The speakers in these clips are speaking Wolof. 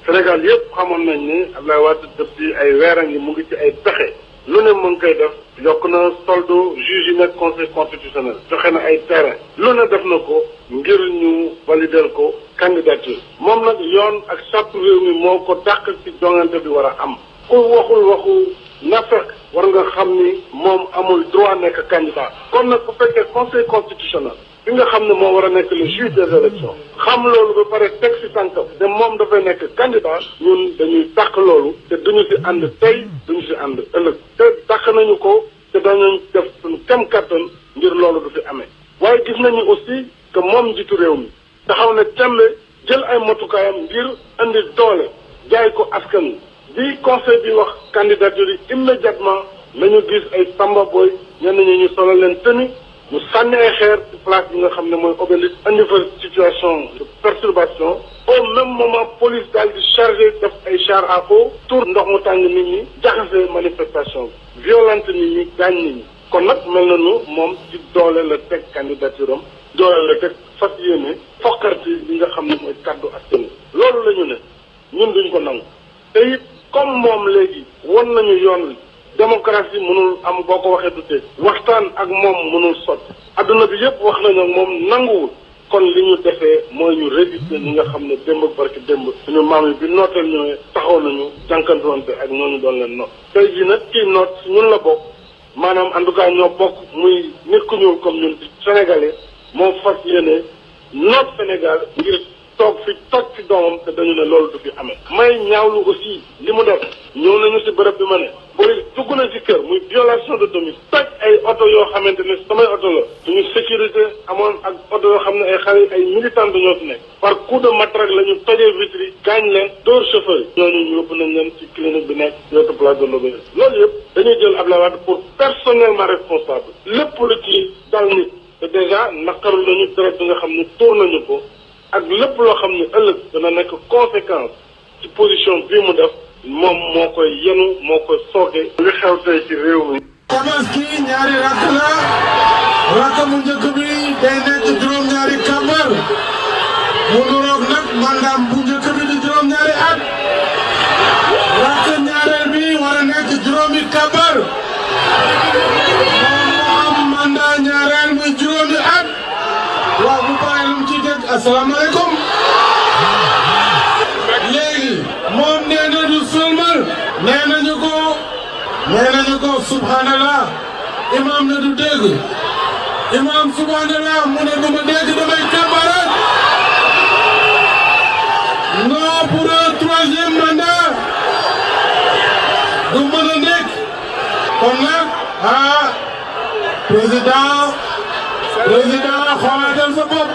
Sénégal yëpp xamoon nañ ni Abdoulaye Wade depuis ay weer a ngi mu ngi ci ay pexe lu ne mu ngi koy def yokk na solde juge yi nekk conseil constitutionnel joxe na ay terrain lu ne def na ko ngir ñu valider ko candidature moom nag yoon ak charte réew mi moo ko dàq ci joŋante bi war a am ku waxul waxu nafeq war nga xam ni moom amul droit nekk candidat kon nag bu fekkee conseil constitutionnel bi nga xam ne moo war a nekk le juge des élections xam loolu ba pare teg ci tànkam te moom dafay nekk candidat ñun dañuy dàq loolu te duñu ci ànd tey duñu ci ànd ëllëg te dàq nañu ko te dañu def suñu kem kattan ngir loolu du fi amee waaye gis nañu aussi que moom njiitu réew mi taxaw ne tembe jël ay motukaayam ngir andi doole jaay ko askan bi conseil bi wax candidature yi immédiatement nañu gis ay samba boy ñenn ñi ñu solo leen tenue ñu sànni ay xeer ci place bi nga xam ne mooy obélisque andi fa situation de perturbation au même moment police daal di chargé def ay char à eau tour ndox mu tàng nit ñi jaxase manifestation violente nit ñi gaañ nit ñi kon nag mel na nu moom ci doole la teg candidature am doole la teg fas yéene fokkarti li nga xam ne mooy kaddu askan loolu la ñu ne ñun duñ ko nangu te it comme moom léegi won nañu yoon démocratie mënul am boo ko waxee du tee waxtaan ak moom mënul sotti adduna bi yëpp wax nañu ak moom nanguwul kon li ñu defee mooy ñu résister ñi nga xam ne démb barki démb suñu maam yi bi nooteel ñëwee taxaw nañu jànkantoonte ak ñooñu doon leen noot tey jii nag kii noot si ñun la bokk maanaam en tout cas ñoo bokk muy nit ku ñuul comme ñun sénégalais moo fas yéene noot Sénégal ngir toog fi toj fi doomam te dañu ne loolu du fi amee may ñaawlu aussi li mu def ñëw nañu si bërëb bi ma ne police dugg na ci kër muy violation de domicile toj ay oto yoo xamante ne samay oto la suñu sécurité amoon ak oto yoo xam ne ay xale ay militants dañoo fi nekk par coup de matraque la ñu tojee vitres yi gaañ leen dóor chauffeur yi ñooñu yóbbu nañ leen ci clinique bi nekk yootu place de l'Obélisque loolu yëpp dañuy jël Abdoulaye Wade pour personnellement responsable lépp lu ci dal nit te déjà naqaru nañu deret bi nga xam ne tuur nañu ko ak lépp loo xam ne ëllëg dana nekk conséquence ci position bii mu def moom moo koy yenu moo koy sooke li xew tey ci réew mi. Tabaski ñaari rakk la rakk mu njëkk bi day nekk juróom-ñaari kàmbar mu nuroog nag mandaam bu njëkk bi di juróom-ñaari at rakk ñaareel bi war a nekk juróomi kàmbar moom moo am mandat ñaareel muy juróomi at waaw bu paree lu mu ciy dégg asalaamaaleykum léegi moom nee na du sulmal nee nañu ko subhanallah imam ne du dégg imam subhanallah mu ne du ma dégg damay kàmbarat non pour un troisième mandat du mën a nekk kon nag président xoolaatal sa bopp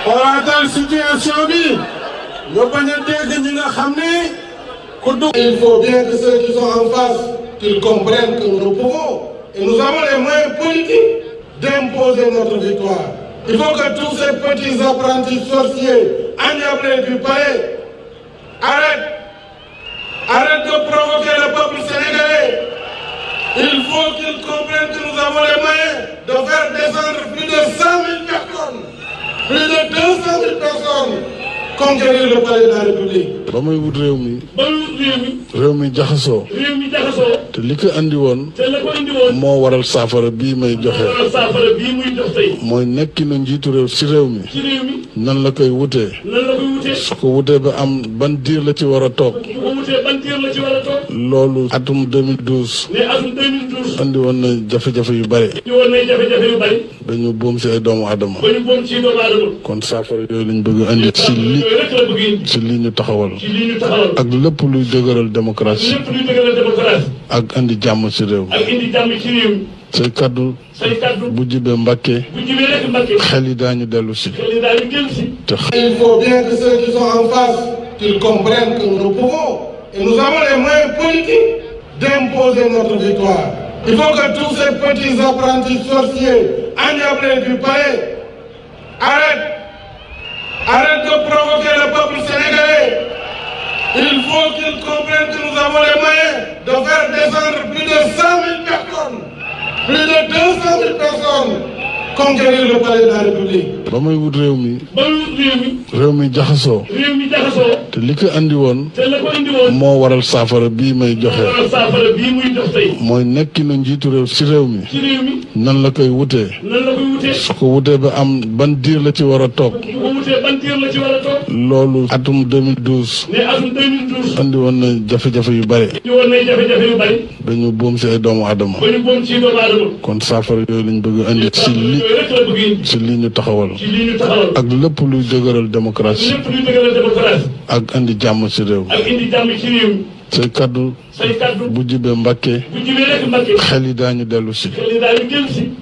xoolaatal situation bi nga bañ a dégg ñi nga xam ne ku dugg. Il faut bien que ceux qui sont en face qu'ils comprennent que nous pouvons et nous avons les moyens politiques d'imposer notre victoire. Il faut que tous ces petits apprentis sorciers endiablés du palais arrêtent de provoquer le peuple sénégalais. Il faut qu'ils comprennent que nous avons les moyens de faire descendre plus de 100 000 personnes, plus de 200 000 personnes, conquérir le palais de la République. ba muy wut réew mi jaxasoo. te li ko andi woon. moo waral saafara bii may joxe. mooy nekkinu njiitu réew si réew mi. nan la koy wutee. su ko wutee ba am ban diir la ci war a toog. loolu atum 2012. andi woon na jafe-jafe yu bari. dañu boom si ay doomu aadama. kon saafara yooyu lañ bëgg andi ci li ñu taxawal. ak lépp luy dëgëral démocratie. ak andi jàmm ci réew mi. say kaddu. bu jibee Mbàkke. xel yi daañu dellu si. te il faut bien que ceux qui sont en face qu'ils comprennent que nous pouvons et nous avons les moyens politiques d'imposer notre victoire. Il faut que tous ces petits apprentis sorciers endiablés du palais arrêtent de provoquer le peuple sénégalais. Il faut qu'ils comprennent que nous avons les moyens de faire descendre plus de 100 000 personnes, plus de 200 000 personnes, conquérir le palais de la République. ba muy wut réew mi réew mi jaxasoo. te li ko andi woon. moo waral saafara bii may joxe. mooy nekkinu njiitu réew ci réew mi. nan la koy wutee. su ko wutee ba am ban diir la ci war a toog. loolu atum 2012. andi woon na jafe-jafe yu bari. dañu boom ci ay doomu aadama. kon saafara yooyu lañ bëgg andi ci li ñu taxawal. ak lépp luy dëgëral démocratie. ak andi jàmm ci réew. say kaddu bu jibee Mbàkke xel yi daañu dellu si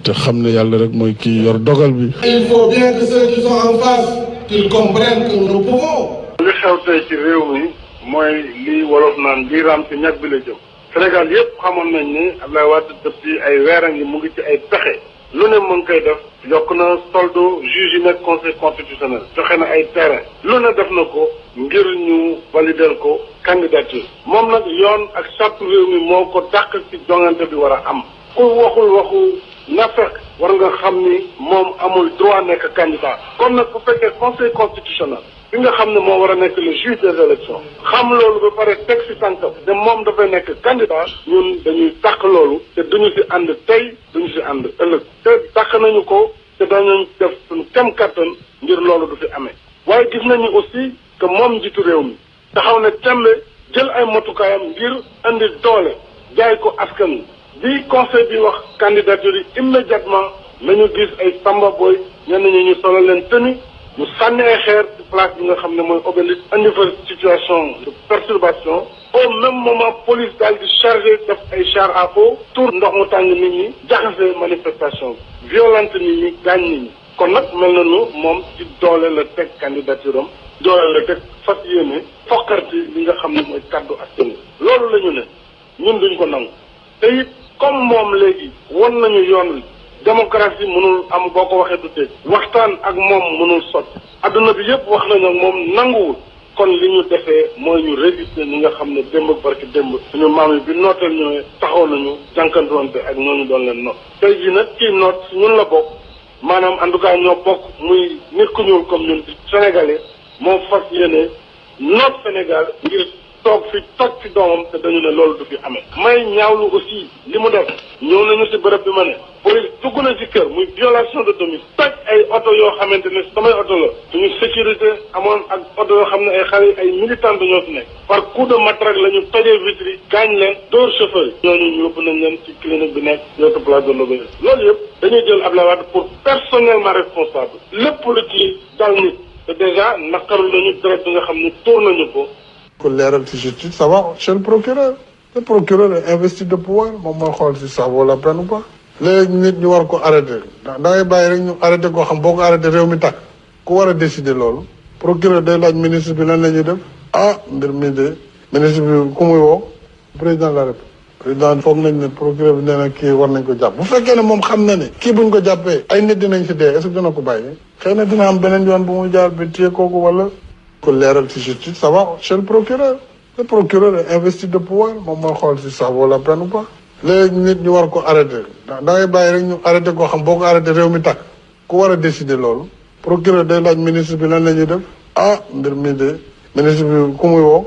te xam ne yàlla rek mooy kii yor dogal bi. Il faut bien que ceux qui sont en face qu'ils comprennent que nous pouvons. li xew tey ci réew mi mooy lii wolof naan lii raam ci ñag bi la jëm. Sénégal yëpp xamoon nañ ni Abdoulaye Wade depuis ay weer a ngi mu ngi ci ay pexe lu ne mu ngi koy def yokk na solde juge yi nekk conseil constitutionnel joxe na ay terrain lu ne def na ko ngir ñu valider ko candidature moom nag yoon ak charte réew mi moo ko dàq ci jongante bi war a am ku waxul waxu nafeq war nga xam ni moom amul droit nekk candidat kon nag bu fekkee conseil constitutionnel bi nga xam ne moo war a nekk le juge des élections xam loolu ba pare teg ci tànkam ne moom dafay nekk candidat ñun dañuy tàq loolu te duñu ci ànd tey duñu ci ànd ëllëg te tàq nañu ko te dañu def suñu kem kattan ngir loolu du fi amee waaye gis nañu aussi que moom njiitu réew mi taxaw ne tembe jël ay motukaayam ngir andi doole jaay ko askan bi conseil bi wax candidature yi immédiatement nañu gis ay samba boy ñenn ñi ñu solo leen tenue ñu sànni ay xeer ci place bi nga xam ne mooy obélisque andi fa situation de perturbation au même moment police daal di chargé def ay char à eau tour ndox mu tàng nit ñi jaxase manifestation violente nit ñi gaañ nit ñi kon nag mel na nu moom ci doole la teg candidature am doole la teg fas yéene fokkarti li nga xam ne mooy kaddu askan loolu la ñu ne ñun duñ ko nangu te it comme moom léegi won nañu yoon wi démocratie mënul am boo ko waxee du tëj waxtaan ak moom mënul sotti adduna bi yëpp wax nañu ak moom nanguwul kon li ñu defee mooy ñu résister ñi nga xam ne démb barki démb suñu maam yi bi nooteel ñëwee taxaw nañu jànkantoonte ak ñooñu doon leen noot tey jii nag kii noot si ñun la bokk maanaam en tout cas ñoo bokk muy nit ku ñuul comme ñun sénégalais moo fas yéene noot Sénégal ngir toog fi toj fi doomam te dañu ne loolu du fi amee may ñaawlu aussi li mu def ñëw nañu si bërëb bi ma ne police dugg na si kër muy violation de domicile toj ay oto yoo xamante ne samay oto la suñu sécurité amoon ak oto yoo xam ne ay xale ay militants dañoo fi nekk par coup de matraque la ñu tojee vitre yi gaañ leen dóor chauffeur yi ñooñu yóbbu nañ leen ci clinique bi nekk yootu place de l'Obélisque loolu yëpp dañuy jël Abdoulaye Wade pour personnellement responsable lépp lu ci dal nit te déjà naqarul nañu deret bi nga xam ne tuur nañu ko ko leeral ci justice ça va chez le procureur est investi de pouvoir moom mooy xool si ça vaut la peine ou pas léegi nit ñu war ko arrêté da ngay bàyyi rek ñu arrêté koo xam boo ko arrêté réew mi tàkk ku war a décider loolu procureur day laaj ministre bi lan la ñuy def mbir mi de ministre bi ku muy woo président de la République président foog nañ ne procureur bi nee na kii war nañ ko jàpp bu fekkee ne moom xam na ne kii buñ ko jàppee ay nit dinañ si dee est-ce que dina ko bàyyi xëy na dina am beneen yoon bu muy jaar bi téye kooku wala ko leeral ci justice ça va chez le procureur est investi de pouvoir moom mooy xool si ça vaut la peine ou pas léegi nit ñu war ko arrêté da ngay bàyyi rek ñu arrêté koo xam boo ko arrêté réew mi tàkk ku war a décider loolu procureur day laaj ministre bi lan la ñuy def mbir mi de ministre bi ku muy woo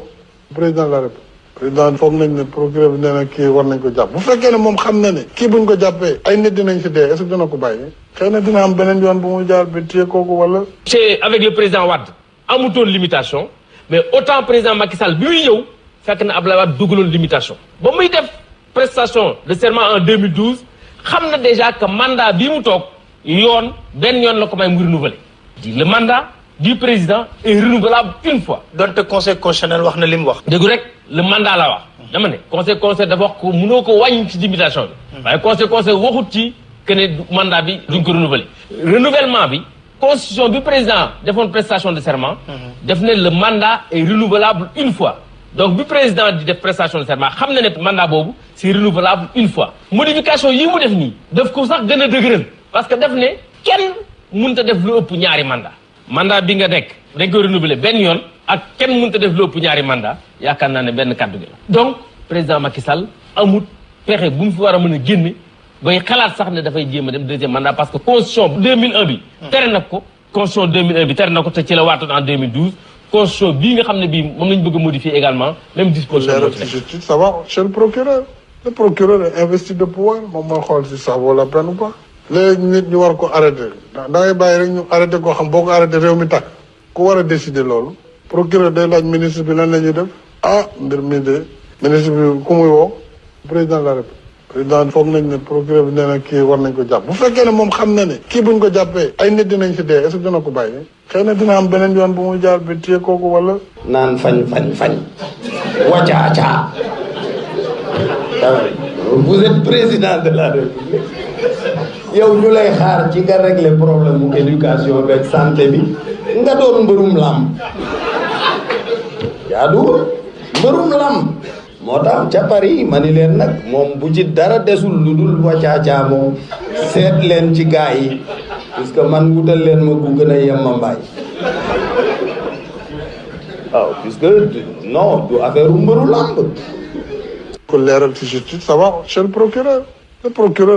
président de la République président foog nañ ne procureur bi nee na kii war nañ ko jàpp bu fekkee ne moom xam na ne kii buñ ko jàppee ay nit dinañ si dee est-ce que dina ko bàyyi xëy na dina am beneen yoon bu muy jaar bi téye kooku wala c'est avec le président Wade amutoon limitation mais autant président Macky Sall bi muy ñëw fekk na Abdoulaye Wade dugaloon limitation ba muy def prestation de serment en 2012 xam na déjà que mandat bii mu toog yoon benn yoon la ko may mu renouveler le mandat du président est renouvelable une fois. donte conseil constitutionnel wax na li mu wax. dégg rek le mandat la wax dama ne conseil dafa wax ko mënoo ko wàññi ci limitation bi waaye conseil waxut ci que ne mandat bi duñ ko renouveler renouvellement bi constitution bi président defoon prestation de serment def ne le mandat est renouvelable une fois donc bi président di def prestation de serment xam na ne mandat boobu c'est renouvelable une fois modification yi mu def nii daf ko sax gën a dëgëral parce que def ne kenn mënut a def lu ëpp ñaari mandat bi nga nekk dañ koy renouveler benn yoon ak kenn mënut a def lu ëpp ñaari mandat yaakaar naa ne benn kàddu gi la donc président Macky Sall amut pexe bu mu fi war a mën a génne bay xalaat sax ne dafay jéem a dem deuxième mandat parce que constitution 2001 bi tere na ko constitution 2001 bi tere na ko te ci la waatoon en 2012 constitution bii nga xam ne bii moom lañu bëgg a modifier également même disposition moo ci nekk. justice ça va chez le procureur est investi de pouvoir moom mooy xool si ça vaut la peine ou pas. léegi nit ñu war ko arrêté da ngay bàyyi rek ñu arrêté koo xam boo ko arrêté réew mi tàkk ku war a décider loolu procureur day laaj ministre bi lan la ñuy def mbir mi de ministre bi ku muy woo président de la République. président foog nañ ne procureur bi nee na kii war nañ ko jàpp bu fekkee ne moom xam na ne kii buñ ko jàppee ay nit dinañ si dee est-ce que dina ko bàyyi xëy na dina am beneen yoon bu muy jaar bi téye kooku wala. naan fañ wacaaca vous êtes président de la République yow ñu lay xaar ci nga régler problème mu éducation beeg santé bi nga doon mbërum lam jaadu mbërum lam moo tax ca Paris ma ni leen nag moom bu ci dara desul lu dul wacaaca moom seet leen ci gaa yi puisque man wutal leen ma ku gën a yemma mbaay waaw puisque non du affaire mbëru lamb ko leeral ci justice ça va chez le procureur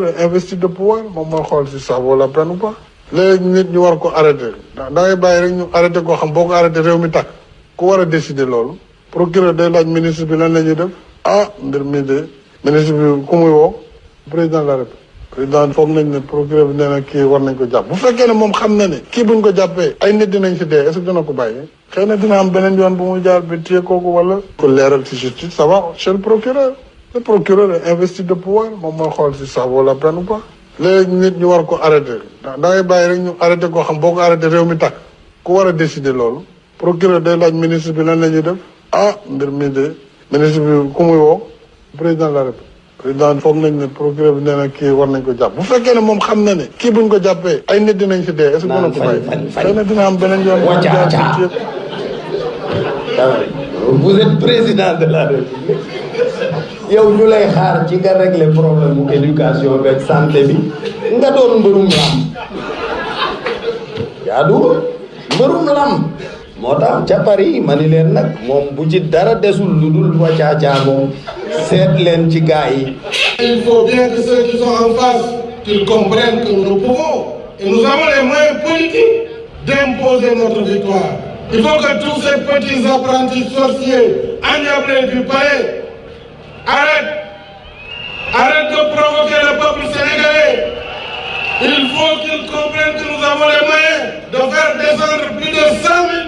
est investi de pouvoir moom mooy xool si ça vaut la peine ou pas. léegi nit ñu war ko arrêté da ngay bàyyi rek ñu arrêté koo xam boo ko arrêté réew mi tàkk ku war a décider loolu procureur day laaj ministre bi lan la ñuy def mbir mi de ministre bi ku muy woo président de la République. président foog nañ ne procureur bi nee na kii war nañ ko jàpp bu fekkee ne moom xam na ne kii buñ ko jàppee ay nit dinañ si dee est-ce que dina ko bàyyi xëy na dina am beneen yoon bu muy jaar bi téye kooku wala. ko leeral ci justice ça va chez le procureur est investi de pouvoir moom mooy xool si ça vaut la peine ou pas. léegi nit ñu war ko arrêté da ngay bàyyi rek ñu arrêté koo xam boo ko arrêté réew mi tàkk ku war a décider loolu procureur day laaj ministre bi lan la ñuy def mbir mi de ministre bi ku muy woo président de la République. président foog nañ ne procureur bi nee na kii war nañ ko jàpp bu fekkee ne moom xam na ne kii buñ ko jàppee ay nit dinañ si dee est-ce que dina ko bàyyi xëy na dina am beneen yoon vous êtes président de la République yow ñu lay xaar ci nga régler problème mu éducation beeg santé bi nga doon mbërum lam jaadu mbërum lam moo tax ca Paris ma ni leen nag moom bu ci dara desul lu dul wacaaca moom seet leen ci gaa yi. Il faut bien que ceux qui sont en face qu'ils comprennent que nous pouvons et nous avons les moyens politiques d'imposer notre victoire. Il faut que tous ces petits apprentis sorciers endiablés du palais arrêtent de provoquer le peuple sénégalais. Il faut qu'ils comprennent que nous avons les moyens de faire descendre plus de 100 000